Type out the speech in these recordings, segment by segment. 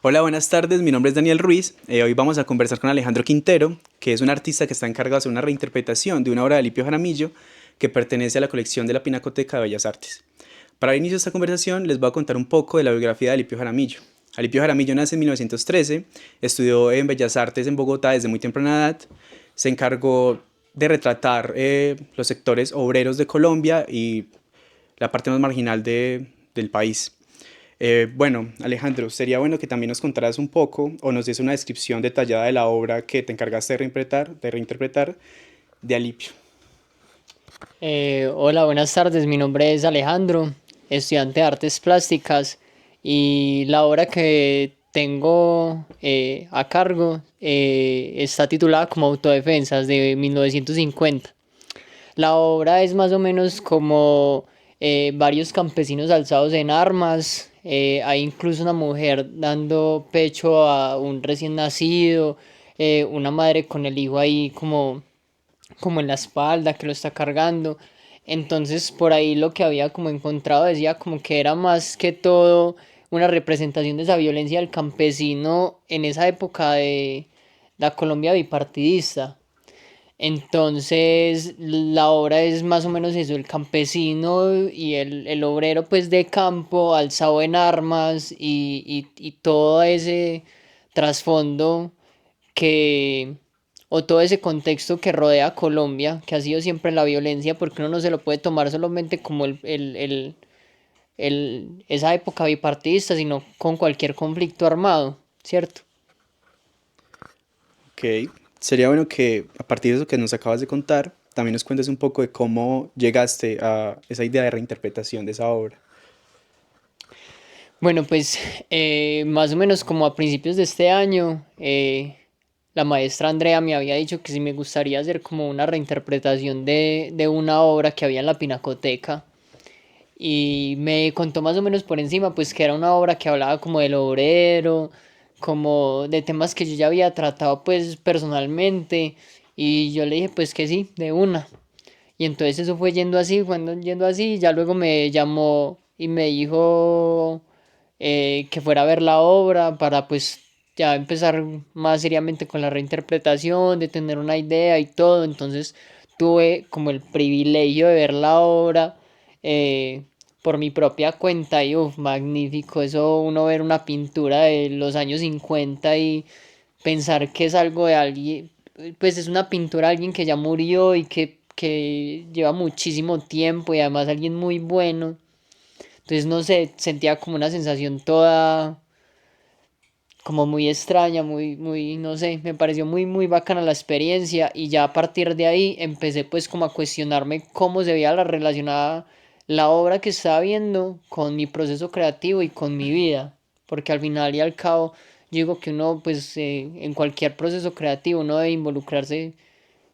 Hola, buenas tardes. Mi nombre es Daniel Ruiz. Hoy vamos a conversar con Alejandro Quintero, que es un artista que está encargado de hacer una reinterpretación de una obra de Alipio Jaramillo que pertenece a la colección de la Pinacoteca de Bellas Artes. Para el inicio de esta conversación les voy a contar un poco de la biografía de Alipio Jaramillo. Alipio Jaramillo nace en 1913, estudió en Bellas Artes en Bogotá desde muy temprana edad, se encargó de retratar los sectores obreros de Colombia y la parte más marginal del país. Bueno, Alejandro, sería bueno que también nos contaras un poco o nos des una descripción detallada de la obra que te encargaste de reinterpretar de Alipio. Hola, buenas tardes. Mi nombre es Alejandro, estudiante de artes plásticas y la obra que tengo a cargo está titulada como Autodefensas de 1950. La obra es más o menos como varios campesinos alzados en armas. Hay incluso una mujer dando pecho a un recién nacido, una madre con el hijo ahí como en la espalda que lo está cargando. Entonces por ahí lo que había como encontrado decía como que era más que todo una representación de esa violencia del campesino en esa época de la Colombia bipartidista. Entonces la obra es más o menos eso, el campesino y el obrero pues de campo alzado en armas y todo ese trasfondo que, o todo ese contexto que rodea a Colombia, que ha sido siempre la violencia, porque uno no se lo puede tomar solamente como esa época bipartidista, sino con cualquier conflicto armado, ¿cierto? Ok, sería bueno que a partir de eso que nos acabas de contar, también nos cuentes un poco de cómo llegaste a esa idea de reinterpretación de esa obra. Bueno, pues más o menos como a principios de este año, la maestra Andrea me había dicho que si me gustaría hacer como una reinterpretación de una obra que había en la Pinacoteca. Y me contó más o menos por encima, pues que era una obra que hablaba como del obrero, como de temas que yo ya había tratado pues personalmente. Y yo le dije pues que sí, de una. Y entonces eso fue yendo así, ya luego me llamó y me dijo que fuera a ver la obra para pues ya empezar más seriamente con la reinterpretación, de tener una idea y todo. Entonces tuve como el privilegio de ver la obra eh, por mi propia cuenta y uff, magnífico. Eso uno ver una pintura de los años 50 y pensar que es algo de alguien, pues es una pintura de alguien que ya murió y que lleva muchísimo tiempo y además alguien muy bueno. Entonces no sé, sentía como una sensación toda como muy extraña, muy, no sé, me pareció muy bacana la experiencia y ya a partir de ahí empecé pues como a cuestionarme cómo se veía la relacionada la obra que estaba viendo con mi proceso creativo y con mi vida, porque al final y al cabo yo digo que uno pues en cualquier proceso creativo uno debe involucrarse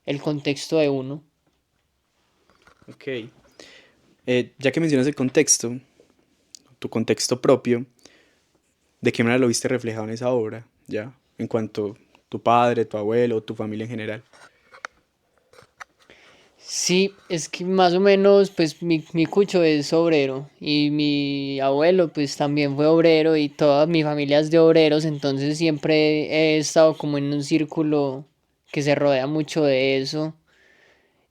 el contexto de uno. Ok, ya que mencionas el contexto, tu contexto propio, ¿de qué manera lo viste reflejado en esa obra? ¿Ya? En cuanto a tu padre, tu abuelo, tu familia en general. Sí, es que más o menos, pues mi cucho es obrero y mi abuelo pues también fue obrero y toda mi familia es de obreros, entonces siempre he estado como en un círculo que se rodea mucho de eso.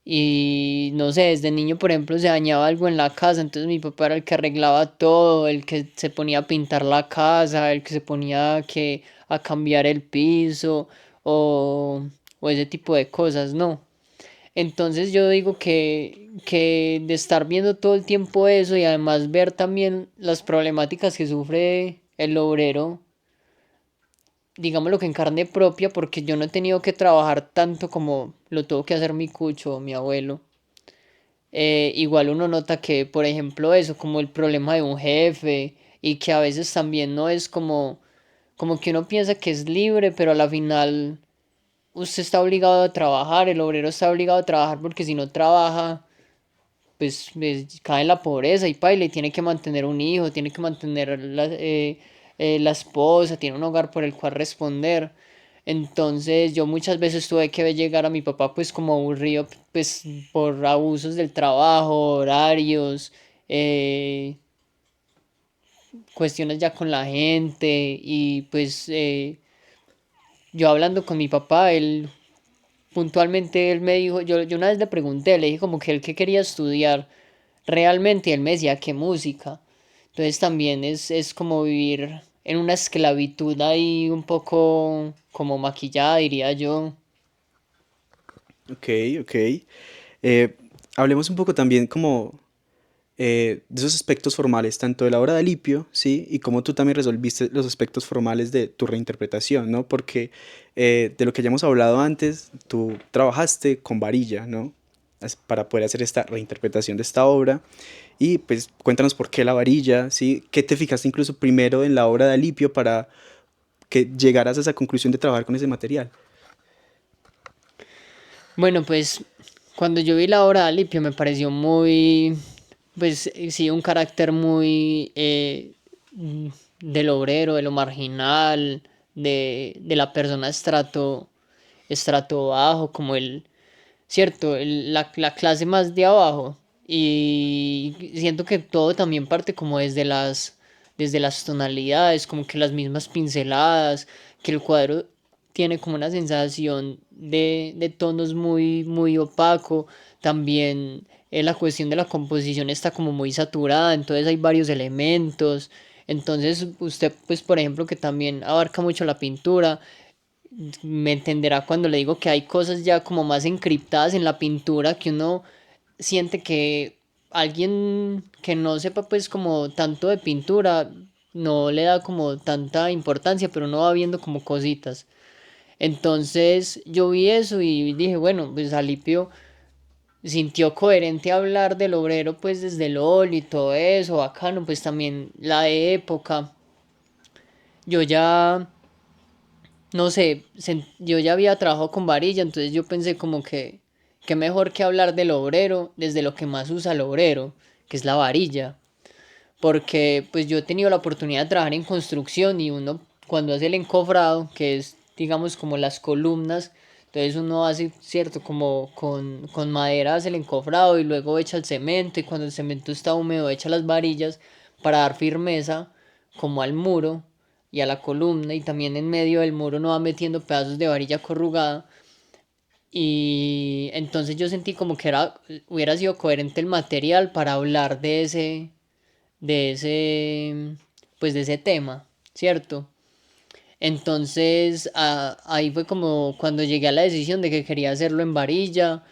Y no sé, desde niño, por ejemplo, se dañaba algo en la casa, entonces mi papá era el que arreglaba todo, el que se ponía a pintar la casa, el que se ponía a cambiar el piso o ese tipo de cosas, ¿no? Entonces yo digo que de estar viendo todo el tiempo eso y además ver también las problemáticas que sufre el obrero, digámoslo que en carne propia, porque yo no he tenido que trabajar tanto como lo tuvo que hacer mi cucho o mi abuelo. Igual uno nota que, por ejemplo, eso, como el problema de un jefe y que a veces también no es como que uno piensa que es libre, pero a la final usted está obligado a trabajar, el obrero está obligado a trabajar porque si no trabaja pues cae en la pobreza y paila y tiene que mantener un hijo, tiene que mantener la esposa, tiene un hogar por el cual responder. Entonces yo muchas veces tuve que ver llegar a mi papá pues como aburrido pues por abusos del trabajo, horarios, eh, cuestiones ya con la gente y pues yo hablando con mi papá, él puntualmente él me dijo, yo una vez le pregunté, le dije como que él que quería estudiar realmente, y él me decía que música. Entonces también es como vivir en una esclavitud ahí un poco como maquillada, diría yo. Ok, ok. Eh, Hablemos un poco también como de esos aspectos formales, tanto de la obra de Alipio, ¿sí? Y cómo tú también resolviste los aspectos formales de tu reinterpretación, ¿no? Porque de lo que ya hemos hablado antes, tú trabajaste con varilla, ¿no? Para poder hacer esta reinterpretación de esta obra. Y pues cuéntanos por qué la varilla, ¿sí? ¿Qué te fijaste incluso primero en la obra de Alipio para que llegaras a esa conclusión de trabajar con ese material? Bueno, pues cuando yo vi la obra de Alipio me pareció muy, pues sí, un carácter muy mm, del obrero, de lo marginal, de la persona estrato bajo, como el, cierto, la clase más de abajo. Y siento que todo también parte como desde las tonalidades, como que las mismas pinceladas, que el cuadro tiene como una sensación de tonos muy, muy opaco. También la cuestión de la composición está como muy saturada, entonces hay varios elementos. Entonces usted, pues por ejemplo, que también abarca mucho la pintura, me entenderá cuando le digo que hay cosas ya como más encriptadas en la pintura que uno siente que alguien que no sepa pues como tanto de pintura no le da como tanta importancia, pero uno va viendo como cositas. Entonces yo vi eso y dije, bueno, pues Alipio sintió coherente hablar del obrero pues desde el óleo y todo eso, bacano, pues también la época. Yo ya no sé, yo ya había trabajado con varilla, entonces yo pensé como que mejor que hablar del obrero desde lo que más usa el obrero, que es la varilla. Porque pues yo he tenido la oportunidad de trabajar en construcción y uno cuando hace el encofrado, que es digamos como las columnas, entonces uno hace, cierto, como con madera hace el encofrado y luego echa el cemento y cuando el cemento está húmedo echa las varillas para dar firmeza como al muro y a la columna y también en medio del muro no va metiendo pedazos de varilla corrugada y entonces yo sentí como que hubiera sido coherente el material para hablar de ese, pues de ese tema, ¿cierto? Entonces ahí fue como cuando llegué a la decisión de que quería hacerlo en varilla,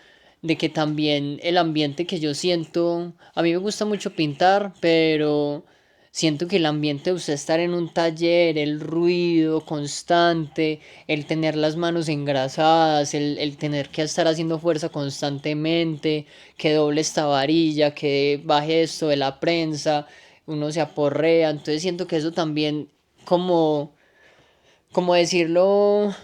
de que también el ambiente que yo siento, a mí me gusta mucho pintar, pero siento que el ambiente de usted estar en un taller, el ruido constante, el tener las manos engrasadas, el tener que estar haciendo fuerza constantemente, que doble esta varilla, que baje esto de la prensa, uno se aporrea, entonces siento que eso también como decirlo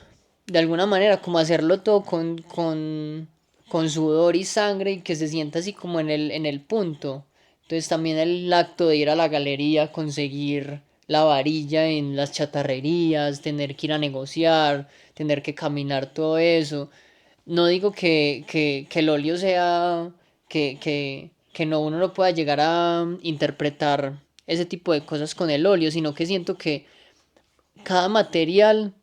de alguna manera, como hacerlo todo con sudor y sangre y que se sienta así como en el punto. Entonces también el acto de ir a la galería, conseguir la varilla en las chatarrerías, tener que ir a negociar, tener que caminar todo eso. No digo que el óleo sea, que no uno no pueda llegar a interpretar ese tipo de cosas con el óleo, sino que siento que cada material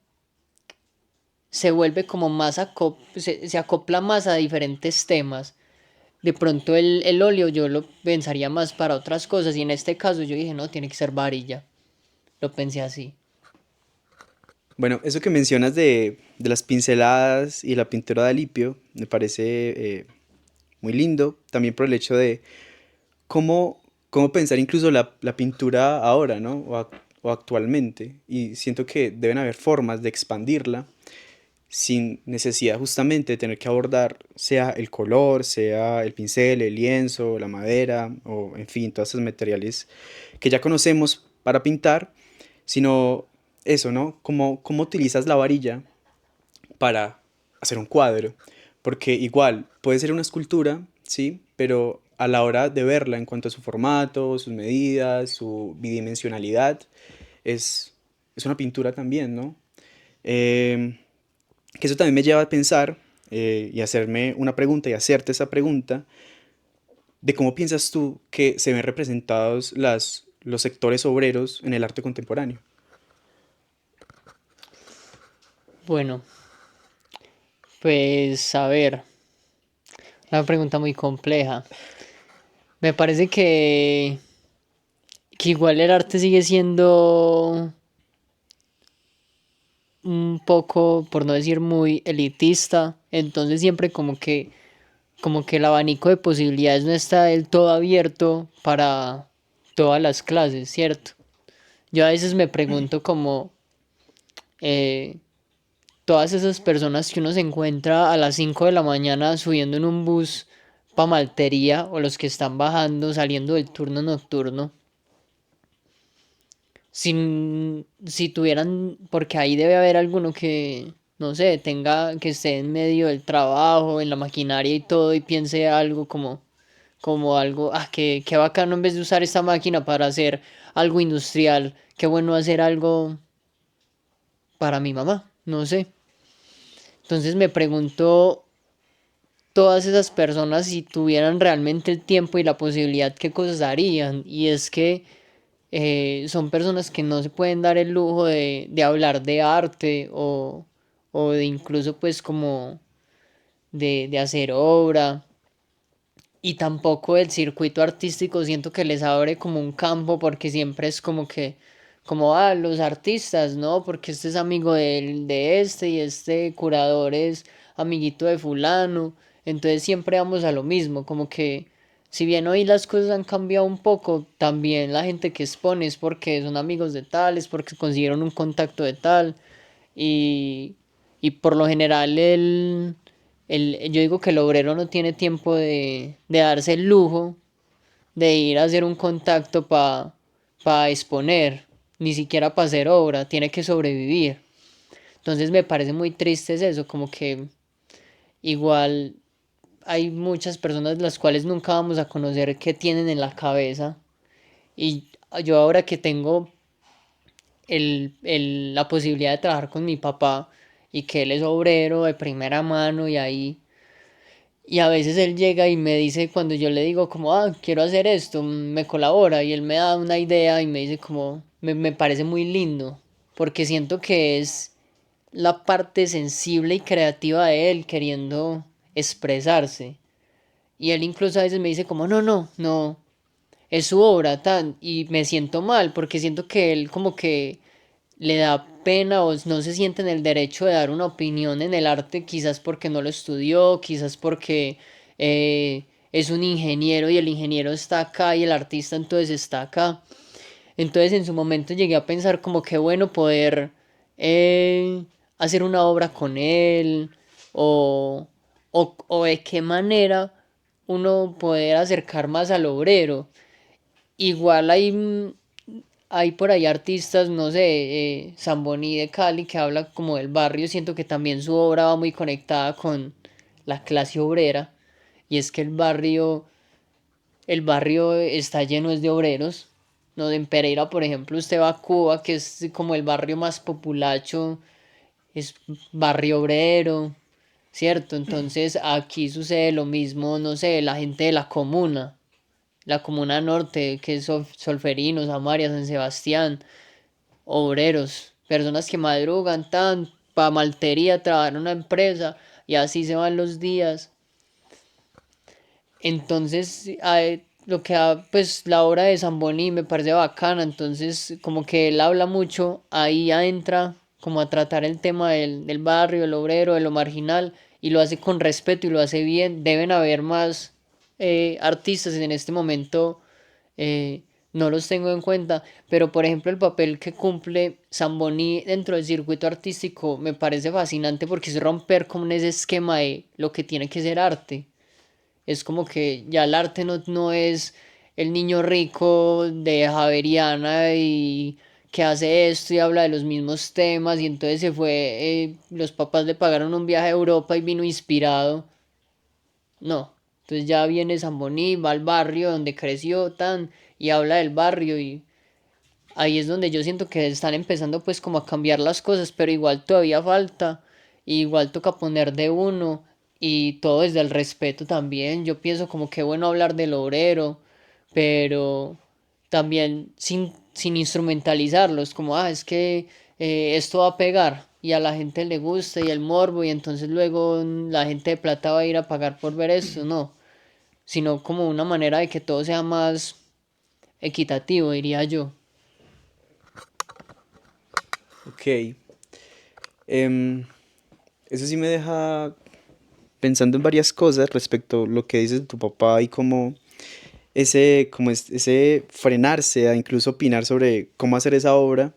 se vuelve como más se acopla más a diferentes temas. De pronto el óleo yo lo pensaría más para otras cosas y en este caso yo dije, no, tiene que ser varilla. Lo pensé así. Bueno, eso que mencionas de las pinceladas y la pintura de Alipio me parece muy lindo, también por el hecho de cómo pensar incluso la pintura ahora, ¿no? O actualmente. Y siento que deben haber formas de expandirla sin necesidad justamente de tener que abordar sea el color, sea el pincel, el lienzo, la madera, o en fin, todos esos materiales que ya conocemos para pintar, sino eso, ¿no? Cómo utilizas la varilla para hacer un cuadro. Porque igual puede ser una escultura, ¿sí? Pero a la hora de verla en cuanto a su formato, sus medidas, su bidimensionalidad, es, es una pintura también, ¿no? Eh, que eso también me lleva a pensar y hacerme una pregunta y hacerte esa pregunta de cómo piensas tú que se ven representados los sectores obreros en el arte contemporáneo? Bueno, pues a ver, una pregunta muy compleja. Me parece que igual el arte sigue siendo un poco, por no decir muy elitista, entonces siempre como que el abanico de posibilidades no está del todo abierto para todas las clases, ¿cierto? Yo a veces me pregunto como eh, todas esas personas que uno se encuentra a las 5 de la mañana subiendo en un bus pa' Maltería o los que están bajando, saliendo del turno nocturno, si tuvieran, porque ahí debe haber alguno que, no sé, tenga, que esté en medio del trabajo, en la maquinaria y todo, y piense algo como algo, qué bacano en vez de usar esta máquina para hacer algo industrial, qué bueno hacer algo para mi mamá, no sé. Entonces me pregunto, todas esas personas si tuvieran realmente el tiempo y la posibilidad, qué cosas harían. Y es que son personas que no se pueden dar el lujo de hablar de arte o de incluso pues como de hacer obra. Y tampoco el circuito artístico siento que les abre como un campo porque siempre es como que, como, los artistas, ¿no? Porque este es amigo de este y este curador es amiguito de fulano. Entonces siempre vamos a lo mismo, como que si bien hoy las cosas han cambiado un poco, también la gente que expone es porque son amigos de tal, es porque consiguieron un contacto de tal. Y, y por lo general yo digo que el obrero no tiene tiempo de darse el lujo de ir a hacer un contacto para exponer, ni siquiera para hacer obra, tiene que sobrevivir. Entonces me parece muy triste es eso, como que igual hay muchas personas las cuales nunca vamos a conocer qué tienen en la cabeza. Y yo ahora que tengo la posibilidad de trabajar con mi papá y que él es obrero de primera mano y ahí y a veces él llega y me dice cuando yo le digo como, quiero hacer esto, me colabora y él me da una idea y me dice como, me parece muy lindo, porque siento que es la parte sensible y creativa de él queriendo expresarse. Y él incluso a veces me dice como, no, no, no, es su obra tan, y me siento mal porque siento que él como que le da pena o no se siente en el derecho de dar una opinión en el arte, quizás porque no lo estudió, quizás porque es un ingeniero y el ingeniero está acá y el artista entonces está acá. Entonces en su momento llegué a pensar como que bueno poder eh, hacer una obra con él o, o de qué manera uno poder acercar más al obrero. Igual hay por ahí artistas, no sé, Zamboni de Cali, que habla como del barrio. Siento que también su obra va muy conectada con la clase obrera. Y es que el barrio está lleno es de obreros. No, en Pereira, por ejemplo, usted va a Cuba, que es como el barrio más populacho, es barrio obrero, ¿cierto? Entonces aquí sucede lo mismo, no sé, la gente de la comuna norte, que es Solferinos, Amaria, San Sebastián, obreros, personas que madrugan tan pa' maltería, trabajar en una empresa y así se van los días. Entonces, lo que pues la obra de Zamboni me parece bacana, entonces como que él habla mucho, ahí entra como a tratar el tema del barrio, del obrero, de lo marginal, y lo hace con respeto y lo hace bien. Deben haber más artistas en este momento, eh, no los tengo en cuenta, pero por ejemplo el papel que cumple Zamboni dentro del circuito artístico me parece fascinante porque es romper con ese esquema de lo que tiene que ser arte. Es como que ya el arte no es el niño rico de Javeriana y que hace esto y habla de los mismos temas y entonces se fue, los papás le pagaron un viaje a Europa y vino inspirado. No, entonces ya viene Zamboni, va al barrio donde creció tan y habla del barrio y ahí es donde yo siento que están empezando pues como a cambiar las cosas, pero igual todavía falta, igual toca poner de uno y todo desde el respeto también. Yo pienso como que bueno hablar del obrero, pero también sin instrumentalizarlos, como, es que esto va a pegar y a la gente le gusta y el morbo y entonces luego la gente de plata va a ir a pagar por ver esto, no, sino como una manera de que todo sea más equitativo, diría yo. Ok. Em, Eso sí me deja pensando en varias cosas respecto a lo que dices de tu papá y cómo ese frenarse a incluso opinar sobre cómo hacer esa obra,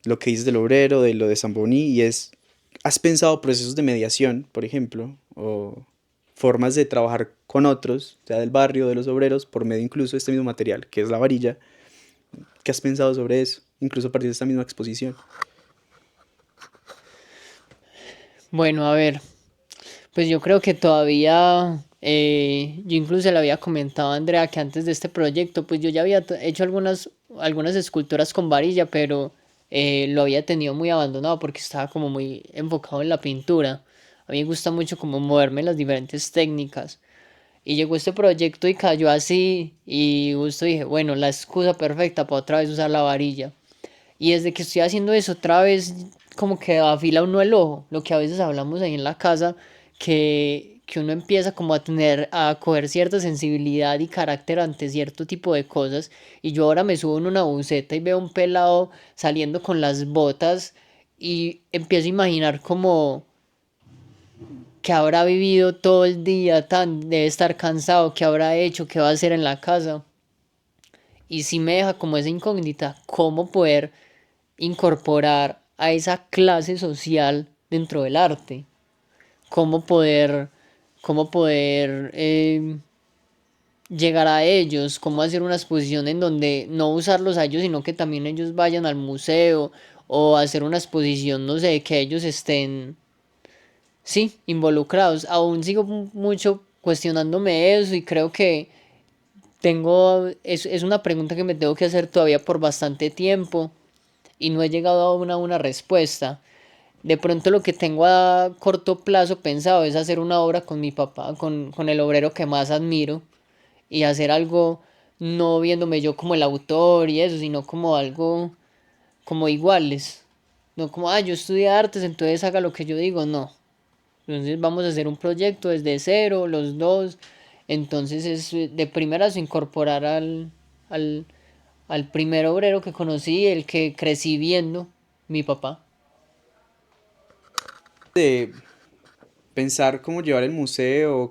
lo que dices del obrero, de lo de Zamboni, ¿has pensado procesos de mediación, por ejemplo, o formas de trabajar con otros, sea del barrio, de los obreros, por medio incluso de este mismo material, que es la varilla? ¿Qué has pensado sobre eso, incluso a partir de esta misma exposición? Bueno, a ver, pues yo creo que todavía, yo incluso le había comentado a Andrea que antes de este proyecto, pues yo ya había hecho algunas esculturas con varilla, pero lo había tenido muy abandonado porque estaba como muy enfocado en la pintura. A mí me gusta mucho como moverme en las diferentes técnicas. Y llegó este proyecto y cayó así y justo dije, bueno, la excusa perfecta para otra vez usar la varilla. Y desde que estoy haciendo eso otra vez, como que afila uno el ojo, lo que a veces hablamos ahí en la casa, que uno empieza como a tener, a coger cierta sensibilidad y carácter ante cierto tipo de cosas. Y yo ahora me subo en una buceta y veo un pelado saliendo con las botas y empiezo a imaginar como que habrá vivido todo el día, debe estar cansado, qué habrá hecho, qué va a hacer en la casa. Y sí me deja como esa incógnita, cómo poder incorporar a esa clase social dentro del arte. Cómo poder, cómo poder llegar a ellos, cómo hacer una exposición en donde no usarlos a ellos, sino que también ellos vayan al museo o hacer una exposición, no sé, que ellos estén, sí, involucrados. Aún sigo mucho cuestionándome eso y creo que es una pregunta que me tengo que hacer todavía por bastante tiempo y no he llegado a una respuesta. De pronto lo que tengo a corto plazo pensado es hacer una obra con mi papá, con el obrero que más admiro, y hacer algo no viéndome yo como el autor y eso, sino como algo como iguales. No como, yo estudié artes, entonces haga lo que yo digo, no. Entonces vamos a hacer un proyecto desde cero, los dos. Entonces es de primeras incorporar al, al primer obrero que conocí, el que crecí viendo, mi papá. De pensar cómo llevar el museo,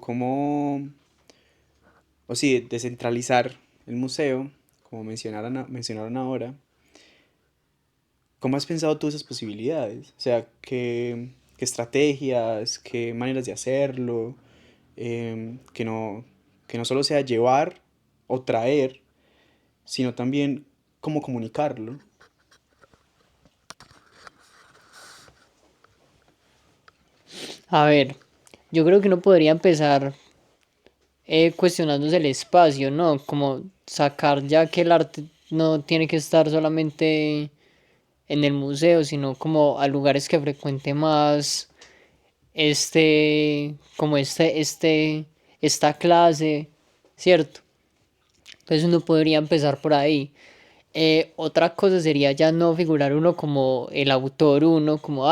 o sí, descentralizar el museo, como mencionaron ahora. ¿Cómo has pensado tú esas posibilidades? O sea, ¿qué estrategias, qué maneras de hacerlo? Que que no solo sea llevar o traer, sino también cómo comunicarlo. A ver, yo creo que uno podría empezar cuestionándose el espacio, ¿no? Como sacar ya que el arte no tiene que estar solamente en el museo, sino como a lugares que frecuente más esta clase, ¿cierto? Entonces uno podría empezar por ahí. Otra cosa sería ya no figurar uno como el autor, uno como,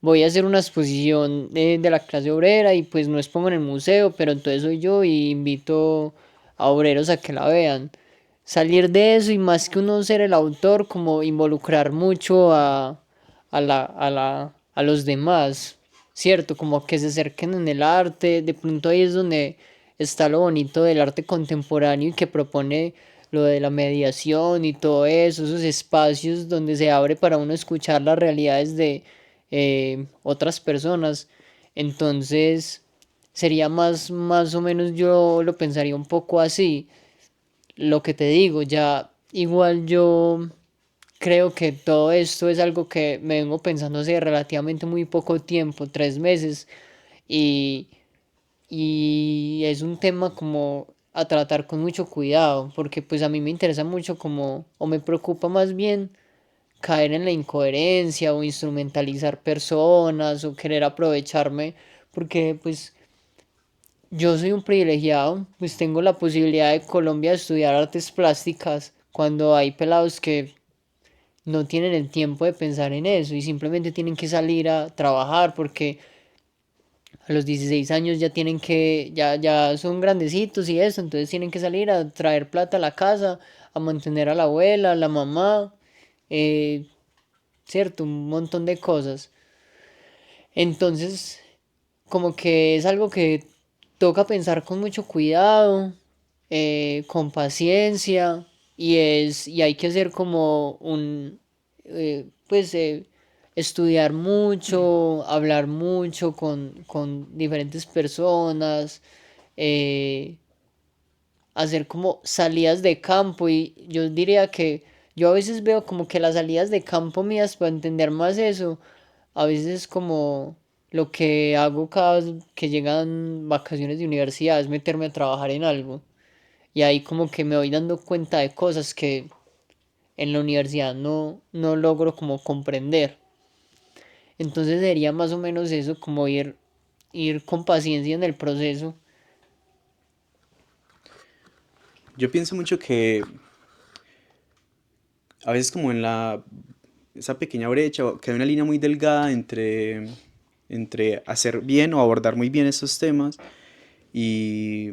voy a hacer una exposición de la clase obrera y pues no expongo en el museo, pero entonces soy yo y invito a obreros a que la vean. Salir de eso y más que uno ser el autor, como involucrar mucho a los demás, ¿cierto? Como que se acerquen en el arte, de pronto ahí es donde está lo bonito del arte contemporáneo y que propone lo de la mediación y todo eso, esos espacios donde se abre para uno escuchar las realidades de otras personas. Entonces, sería más o menos yo lo pensaría un poco así. Lo que te digo, ya igual yo creo que todo esto es algo que me vengo pensando hace relativamente muy poco tiempo, 3 meses, y, y es un tema como a tratar con mucho cuidado, porque pues a mí me interesa mucho como, o me preocupa más bien caer en la incoherencia o instrumentalizar personas o querer aprovecharme, porque pues Yo soy un privilegiado, pues tengo la posibilidad de Colombia de estudiar artes plásticas cuando hay pelados que no tienen el tiempo de pensar en eso y simplemente tienen que salir a trabajar porque a los 16 años ya tienen que, ya son grandecitos y eso, entonces tienen que salir a traer plata a la casa, a mantener a la abuela, a la mamá, eh, cierto, un montón de cosas. Entonces, como que es algo que toca pensar con mucho cuidado, con paciencia, y hay que hacer como pues, estudiar mucho, hablar mucho con diferentes personas, eh, hacer como salidas de campo, y yo diría que yo a veces veo como que las salidas de campo mías para entender más eso, a veces es como lo que hago cada vez que llegan vacaciones de universidad, es meterme a trabajar en algo. Y ahí como que me voy dando cuenta de cosas que en la universidad no logro como comprender. Entonces sería más o menos eso, como ir con paciencia en el proceso. Yo pienso mucho que a veces como en esa pequeña brecha, o que hay una línea muy delgada entre hacer bien o abordar muy bien estos temas y,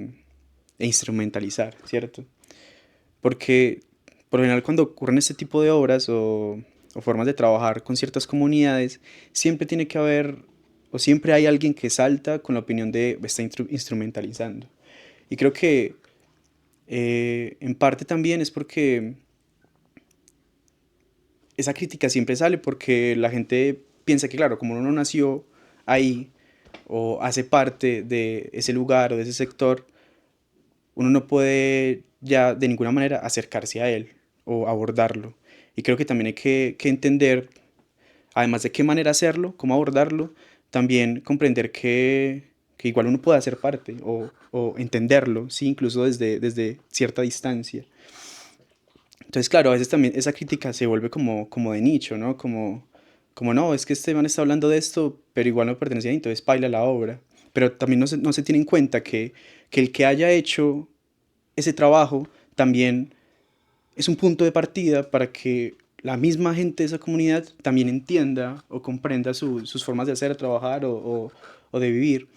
e instrumentalizar, ¿cierto? Porque por lo general cuando ocurren este tipo de obras o formas de trabajar con ciertas comunidades, siempre tiene que haber o siempre hay alguien que salta con la opinión de está instrumentalizando. Y creo que en parte también es porque esa crítica siempre sale porque la gente piensa que, claro, como uno no nació ahí o hace parte de ese lugar o de ese sector, uno no puede ya de ninguna manera acercarse a él o abordarlo. Y creo que también hay que entender, además de qué manera hacerlo, cómo abordarlo, también comprender que igual uno puede hacer parte o entenderlo, ¿sí? Incluso desde cierta distancia. Entonces, claro, a veces también esa crítica se vuelve como de nicho, ¿no? Como no, es que este man está hablando de esto, pero igual no pertenece ahí, entonces paila la obra. Pero también no se tiene en cuenta que el que haya hecho ese trabajo también es un punto de partida para que la misma gente de esa comunidad también entienda o comprenda sus formas de hacer, trabajar o de vivir.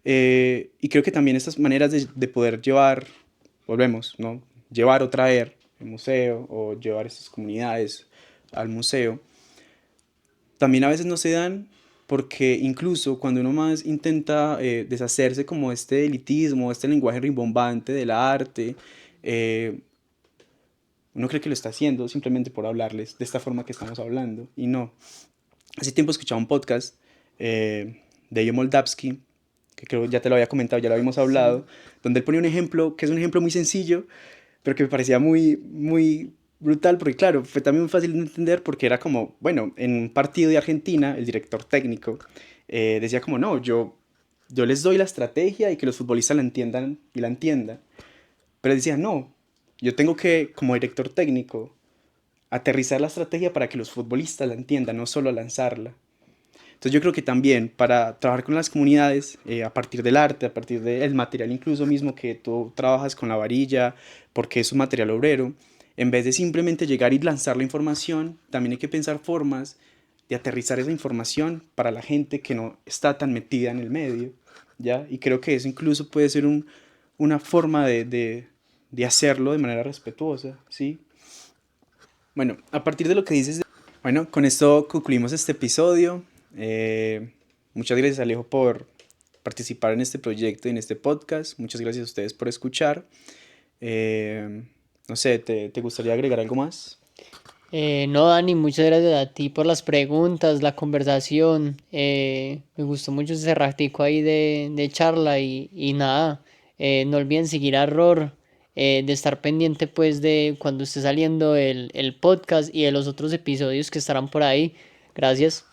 Y creo que también estas maneras de poder llevar, volvemos, ¿no? Llevar o traer el museo o llevar estas comunidades al museo, también a veces no se dan porque incluso cuando uno más intenta deshacerse como este elitismo, este lenguaje rimbombante del arte, eh, uno cree que lo está haciendo simplemente por hablarles de esta forma que estamos hablando y no. Hace tiempo escuchaba un podcast de Yo Moldavsky, que creo ya te lo había comentado, ya lo habíamos Sí. hablado, donde él ponía un ejemplo que es un ejemplo muy sencillo, pero que me parecía muy brutal, porque claro, fue también muy fácil de entender porque era como, bueno, en un partido de Argentina, el director técnico decía como, no, yo les doy la estrategia y que los futbolistas la entiendan y la entiendan, pero decía, no, yo tengo que, como director técnico, aterrizar la estrategia para que los futbolistas la entiendan, no solo lanzarla. Entonces yo creo que también para trabajar con las comunidades, a partir del arte, a partir del material incluso mismo que tú trabajas con la varilla, porque es un material obrero, en vez de simplemente llegar y lanzar la información, también hay que pensar formas de aterrizar esa información para la gente que no está tan metida en el medio, ¿ya? Y creo que eso incluso puede ser una forma de hacerlo de manera respetuosa, ¿sí? Bueno, a partir de lo que dices, bueno, con esto concluimos este episodio. Muchas gracias Alejo por participar en este proyecto y en este podcast. Muchas gracias a ustedes por escuchar. Eh, no sé, ¿te gustaría agregar algo más? No, Dani, muchas gracias a ti por las preguntas, la conversación. Me gustó mucho ese ratico ahí de charla y nada, no olviden seguir a Ror, de estar pendiente pues de cuando esté saliendo el podcast y de los otros episodios que estarán por ahí. Gracias.